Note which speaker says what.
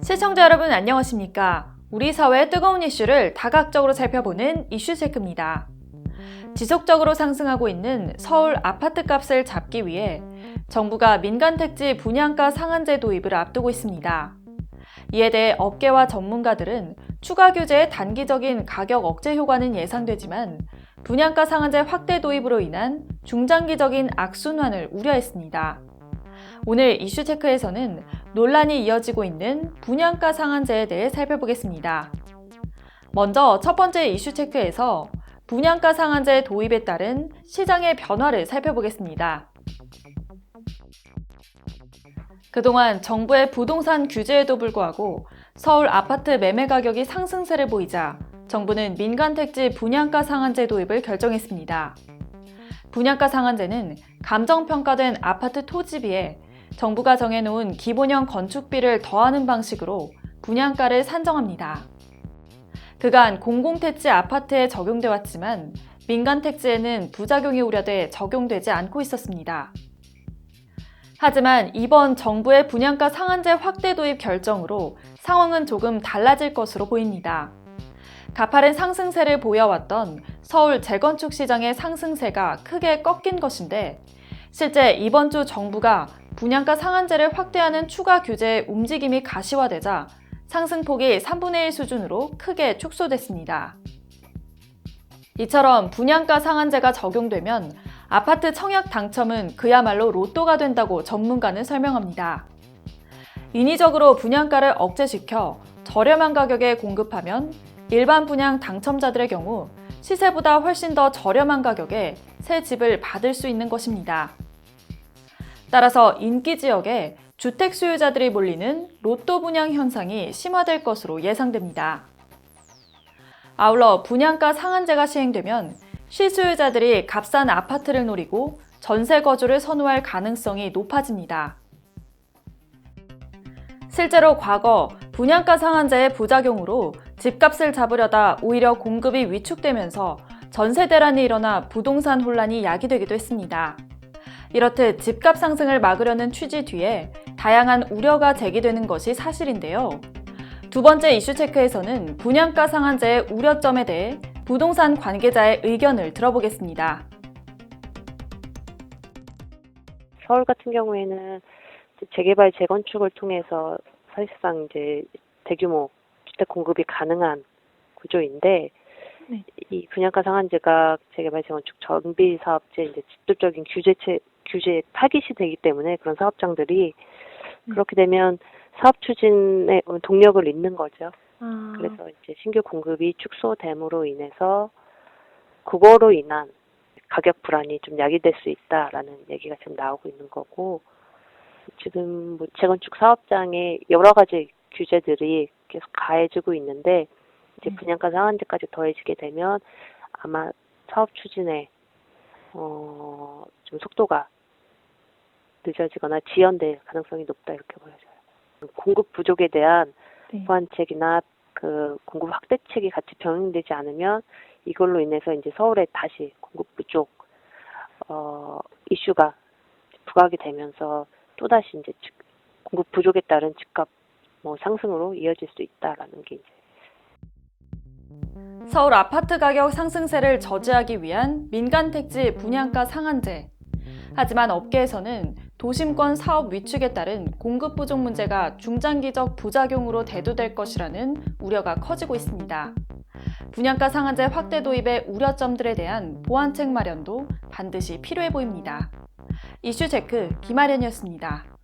Speaker 1: 시청자 여러분 안녕하십니까? 우리 사회의 뜨거운 이슈를 다각적으로 살펴보는 이슈체크입니다. 지속적으로 상승하고 있는 서울 아파트 값을 잡기 위해 정부가 민간택지 분양가 상한제 도입을 앞두고 있습니다. 이에 대해 업계와 전문가들은 추가 규제의 단기적인 가격 억제 효과는 예상되지만 분양가 상한제 확대 도입으로 인한 중장기적인 악순환을 우려했습니다. 오늘 이슈체크에서는 논란이 이어지고 있는 분양가 상한제에 대해 살펴보겠습니다. 먼저 첫 번째 이슈체크에서 분양가 상한제 도입에 따른 시장의 변화를 살펴보겠습니다. 그동안 정부의 부동산 규제에도 불구하고 서울 아파트 매매 가격이 상승세를 보이자 정부는 민간택지 분양가 상한제 도입을 결정했습니다. 분양가 상한제는 감정평가된 아파트 토지비에 정부가 정해놓은 기본형 건축비를 더하는 방식으로 분양가를 산정합니다. 그간 공공택지 아파트에 적용돼 왔지만 민간택지에는 부작용이 우려돼 적용되지 않고 있었습니다. 하지만 이번 정부의 분양가 상한제 확대 도입 결정으로 상황은 조금 달라질 것으로 보입니다. 가파른 상승세를 보여왔던 서울 재건축 시장의 상승세가 크게 꺾인 것인데 실제 이번 주 정부가 분양가 상한제를 확대하는 추가 규제의 움직임이 가시화되자 상승폭이 3분의 1 수준으로 크게 축소됐습니다. 이처럼 분양가 상한제가 적용되면 아파트 청약 당첨은 그야말로 로또가 된다고 전문가는 설명합니다. 인위적으로 분양가를 억제시켜 저렴한 가격에 공급하면 일반 분양 당첨자들의 경우 시세보다 훨씬 더 저렴한 가격에 새 집을 받을 수 있는 것입니다. 따라서 인기 지역에 주택 수요자들이 몰리는 로또 분양 현상이 심화될 것으로 예상됩니다. 아울러 분양가 상한제가 시행되면 실수요자들이 값싼 아파트를 노리고 전세 거주를 선호할 가능성이 높아집니다. 실제로 과거 분양가 상한제의 부작용으로 집값을 잡으려다 오히려 공급이 위축되면서 전세 대란이 일어나 부동산 혼란이 야기되기도 했습니다. 이렇듯 집값 상승을 막으려는 취지 뒤에 다양한 우려가 제기되는 것이 사실인데요. 두 번째 이슈 체크에서는 분양가 상한제의 우려점에 대해 부동산 관계자의 의견을 들어보겠습니다.
Speaker 2: 서울 같은 경우에는 재개발, 재건축을 통해서 사실상 이제 대규모 주택 공급이 가능한 구조인데, 네. 이 분양가 상한제가 재개발, 재건축 정비 사업체 이제 직접적인 규제 타깃이 되기 때문에 그런 사업장들이 그렇게 되면 사업 추진에 동력을 잃는 거죠. 그래서 이제 신규 공급이 축소됨으로 인해서 그거로 인한 가격 불안이 좀 야기될 수 있다라는 얘기가 지금 나오고 있는 거고, 지금 뭐 재건축 사업장에 여러 가지 규제들이 계속 가해지고 있는데 이제 분양가 상한제까지 더해지게 되면 아마 사업 추진에 좀 속도가 늦어지거나 지연될 가능성이 높다 이렇게 보여져요. 공급 부족에 대한 보완책이나 그 공급 확대책이 같이 병행되지 않으면 이걸로 인해서 이제 서울에 다시 공급 부족 이슈가 부각이 되면서 또 다시 이제 공급 부족에 따른 집값 상승으로 이어질 수 있다라는 게 이제.
Speaker 1: 서울 아파트 가격 상승세를 저지하기 위한 민간택지 분양가 상한제. 하지만 업계에서는 도심권 사업 위축에 따른 공급 부족 문제가 중장기적 부작용으로 대두될 것이라는 우려가 커지고 있습니다. 분양가 상한제 확대 도입의 우려점들에 대한 보완책 마련도 반드시 필요해 보입니다. 이슈 체크 김아련이었습니다.